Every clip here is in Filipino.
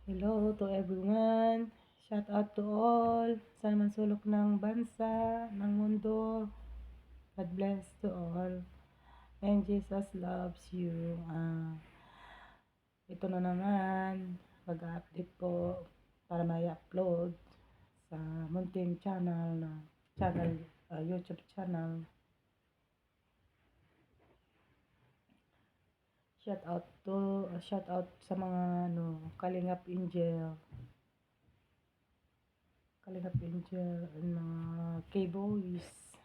Hello to everyone. Shout out to all. Sa man sulok ng bansa, ng mundo. God bless to all. And Jesus loves you. Ito na naman. Mag-update po para may upload sa munting YouTube channel. Shout out sa mga Kalingap Angel and mga K-Boys.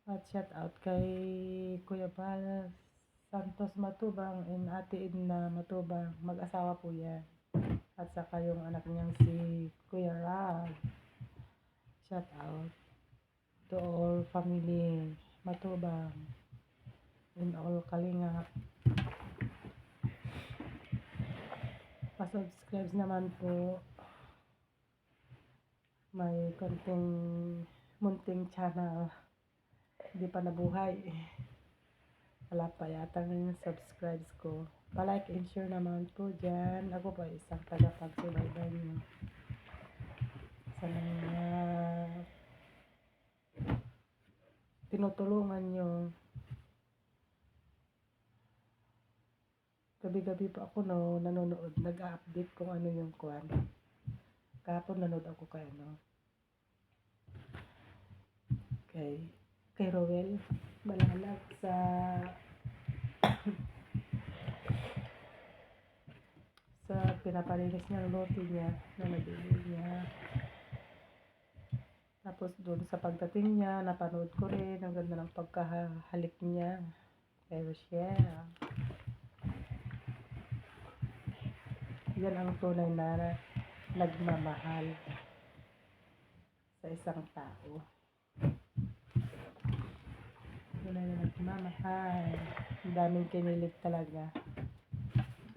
At shout out kay Kuya Bal Santos Matubang and Ate Edna Matubang. Mag-asawa po yan. At saka yung anak niyang si Kuya Rab. Shout out to all family Matubang and all Kalingap. Pa-subscribe naman po. May konting munting channel. Hindi pa nabuhay. Wala pa yata yung subscribes ko. Pa-like and share naman po dyan. Ako pa isang tagapagsubaybay nyo. Sa mga tinutulungan nyo. Gabi-gabi pa ako nanonood. Nag-update kung ano yung kuwan. Kahapon nanood ako kay kay Rowel Malalag sa pinapalinis niya ng lote niya na nabili niya. Tapos doon sa pagdating niya, napanood ko rin ang ganda ng pagkahalik niya kay Rochelle. Yan ang tunay na nagmamahal sa isang tao. Tunay na nagmamahal. Ang daming kinilig talaga.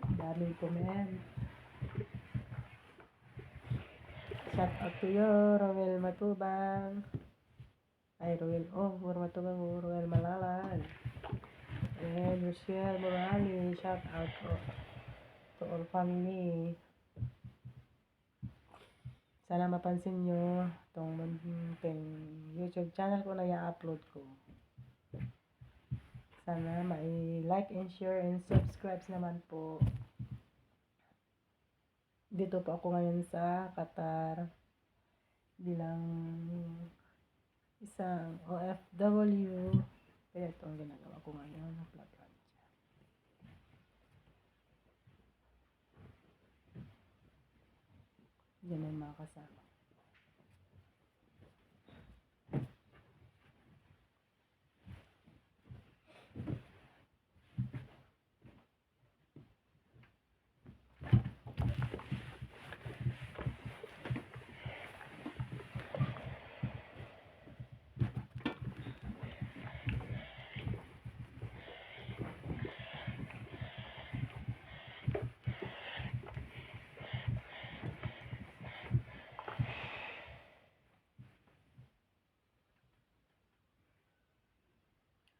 Ang daming comment. Shout out to you, Rowel Matubang. Rowel Malalag. And Rochelle Morales. Shout out to all family. Sana mapansin nyo itong YouTube channel ko na i-upload ko. Sana may like and share and subscribe naman po. Dito po ako ngayon sa Qatar bilang isang OFW. Kaya ito ang ginagawa ko ngayon. Nag-vlog siya. Yan yung mga kasama.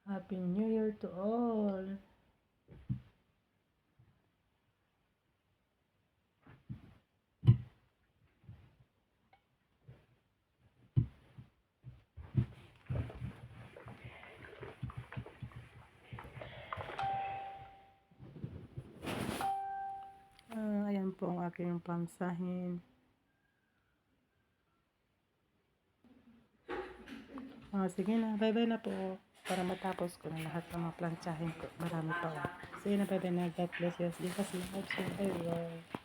Happy New Year to all! Ayan po ang aking pamsahin. Sige na, bye-bye na po. Para matapos ko na lahat ng mga plantsahin ko. Marami pa. Sige na, bye-bye na. God bless you. Jesus loves you. Bye-bye.